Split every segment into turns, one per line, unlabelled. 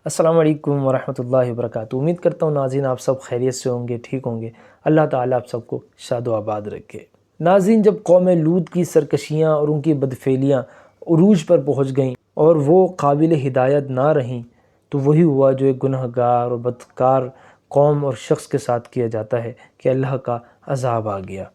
السلام علیکم ورحمۃ اللہ وبرکاتہ۔ امید کرتا ہوں ناظرین آپ سب خیریت سے ہوں گے، ٹھیک ہوں گے۔ اللہ تعالیٰ آپ سب کو شاد و آباد رکھے۔ ناظرین، جب قوم لوط کی سرکشیاں اور ان کی بدفعلیاں عروج پر پہنچ گئیں اور وہ قابل ہدایت نہ رہیں، تو وہی ہوا جو ایک گناہ گار اور بدکار قوم اور شخص کے ساتھ کیا جاتا ہے کہ اللہ کا عذاب آ گیا۔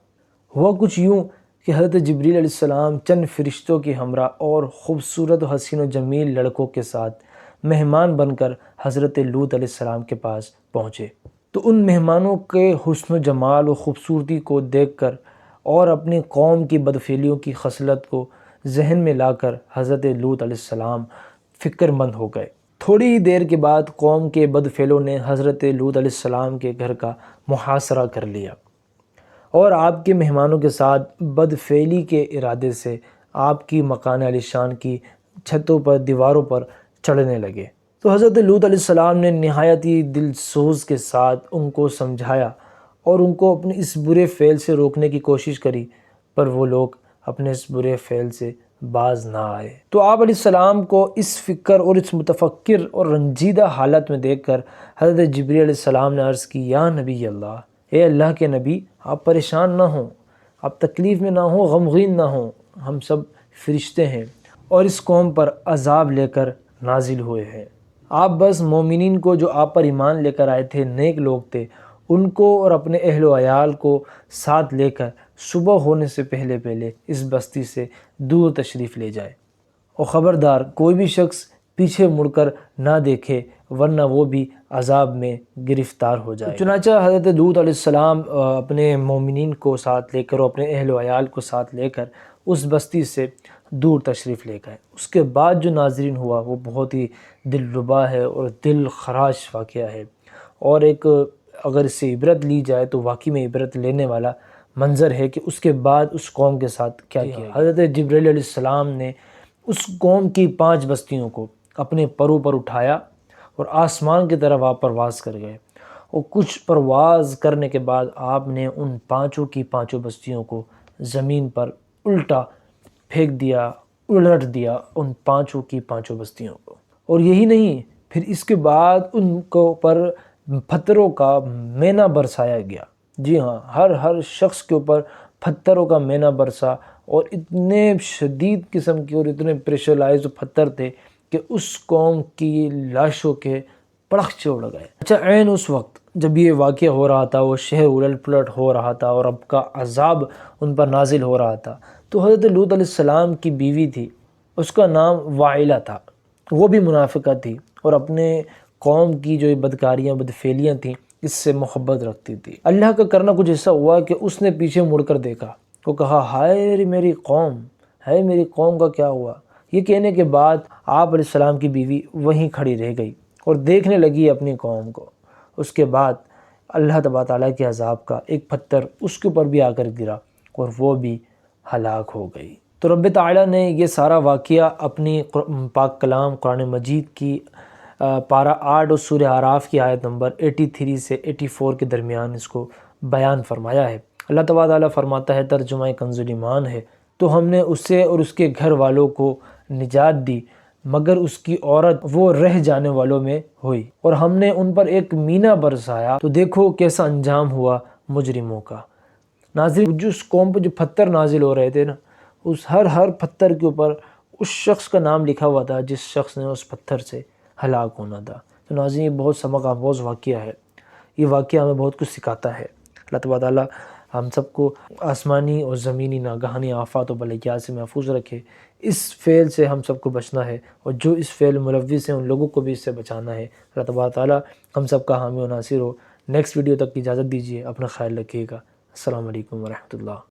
ہوا کچھ یوں کہ حضرت جبریل علیہ السلام چند فرشتوں کے ہمراہ اور خوبصورت و حسین و جمیل لڑکوں کے ساتھ مہمان بن کر حضرت لوط علیہ السلام کے پاس پہنچے۔ تو ان مہمانوں کے حسن و جمال و خوبصورتی کو دیکھ کر اور اپنی قوم کی بدفعلیوں کی خصلت کو ذہن میں لا کر حضرت لوط علیہ السلام فکر مند ہو گئے۔ تھوڑی ہی دیر کے بعد قوم کے بدفعلوں نے حضرت لوط علیہ السلام کے گھر کا محاصرہ کر لیا اور آپ کے مہمانوں کے ساتھ بدفعلی کے ارادے سے آپ کی مکان علی شان کی چھتوں پر، دیواروں پر چڑھنے لگے۔ تو حضرت لوط علیہ السلام نے نہایت ہی دل سوز کے ساتھ ان کو سمجھایا اور ان کو اپنے اس برے فعل سے روکنے کی کوشش کری، پر وہ لوگ اپنے اس برے فعل سے باز نہ آئے۔ تو آپ علیہ السلام کو اس فکر اور اس متفکر اور رنجیدہ حالت میں دیکھ کر حضرت جبریل علیہ السلام نے عرض کی، یا نبی اللہ، اے اللہ کے نبی، آپ پریشان نہ ہوں، آپ تکلیف میں نہ ہوں، غمگین نہ ہوں، ہم سب فرشتے ہیں اور اس قوم پر عذاب لے کر نازل ہوئے ہیں۔ آپ بس مومنین کو، جو آپ پر ایمان لے کر آئے تھے، نیک لوگ تھے، ان کو اور اپنے اہل و عیال کو ساتھ لے کر صبح ہونے سے پہلے اس بستی سے دور تشریف لے جائے، اور خبردار کوئی بھی شخص پیچھے مڑ کر نہ دیکھے، ورنہ وہ بھی عذاب میں گرفتار ہو جائے۔ چنانچہ حضرت لوط علیہ السلام اپنے مومنین کو ساتھ لے کر اور اپنے اہل و عیال کو ساتھ لے کر اس بستی سے دور تشریف لے گئے۔ اس کے بعد جو ناظرین ہوا وہ بہت ہی دلربا ہے اور دل خراش واقعہ ہے، اور ایک اگر اس سے عبرت لی جائے تو واقعی میں عبرت لینے والا منظر ہے کہ اس کے بعد اس قوم کے ساتھ کیا کیا۔ حضرت جبریل علیہ السلام نے اس قوم کی 5 بستیوں کو اپنے پروں پر اٹھایا اور آسمان کی طرف آپ پرواز کر گئے، اور کچھ پرواز کرنے کے بعد آپ نے ان 5 کی 5 بستیوں کو زمین پر الٹا پھینک دیا، الٹ دیا ان 5 کی 5 بستیوں کو۔ اور یہی نہیں، پھر اس کے بعد ان کو پر پتھروں کا مینہ برسایا گیا۔ جی ہاں، ہر شخص کے اوپر پتھروں کا مینہ برسا، اور اتنے شدید قسم کے اور اتنے پریشرائز پتھر تھے کہ اس قوم کی لاشوں کے پڑخچے اڑ گئے۔ اچھا، عین اس وقت جب یہ واقعہ ہو رہا تھا، وہ شہر الٹ پلٹ ہو رہا تھا اور اب کا عذاب ان پر نازل ہو رہا تھا، تو حضرت لوط علیہ السلام کی بیوی تھی، اس کا نام وائلہ تھا، وہ بھی منافقہ تھی اور اپنے قوم کی جو بدکاریاں بدفعلیاں تھیں اس سے محبت رکھتی تھی۔ اللہ کا کرنا کچھ ایسا ہوا کہ اس نے پیچھے مڑ کر دیکھا، وہ کہا، ہائے میری قوم، ہے میری قوم کا کیا ہوا؟ یہ کہنے کے بعد آپ علیہ السلام کی بیوی وہیں کھڑی رہ گئی اور دیکھنے لگی اپنی قوم کو۔ اس کے بعد اللہ تبارک تعالیٰ کے عذاب کا ایک پتھر اس کے اوپر بھی آ کر گرا اور وہ بھی ہلاک ہو گئی۔ تو رب تعالیٰ نے یہ سارا واقعہ اپنی پاک کلام قرآن مجید کی پارہ 8 اور سورہ اعراف کی آیت نمبر 83 سے 84 کے درمیان اس کو بیان فرمایا ہے۔ اللہ تبارک تعالیٰ فرماتا ہے، ترجمہ کنز ایمان ہے، تو ہم نے اسے اور اس کے گھر والوں کو نجات دی، مگر اس کی عورت وہ رہ جانے والوں میں ہوئی، اور ہم نے ان پر ایک مینہ برسایا، تو دیکھو کیسا انجام ہوا مجرموں کا۔ ناظرین، جس قوم پہ جو پتھر نازل ہو رہے تھے نا، اس ہر پتھر کے اوپر اس شخص کا نام لکھا ہوا تھا جس شخص نے اس پتھر سے ہلاک ہونا تھا۔ تو ناظرین، یہ بہت سبق آموز واقعہ ہے، یہ واقعہ ہمیں بہت کچھ سکھاتا ہے۔ اللہ تبارک تعالیٰ ہم سب کو آسمانی اور زمینی ناگہانی آفات و بلیات سے محفوظ رکھے۔ اس فعل سے ہم سب کو بچنا ہے، اور جو اس فعل ملوث ہیں ان لوگوں کو بھی اس سے بچانا ہے۔ اللہ تبارک تعالیٰ ہم سب کا حامی و ناصر ہو۔ نیکسٹ ویڈیو تک کی اجازت دیجیے، اپنا خیال رکھیے گا۔ السلام علیکم ورحمۃ اللہ۔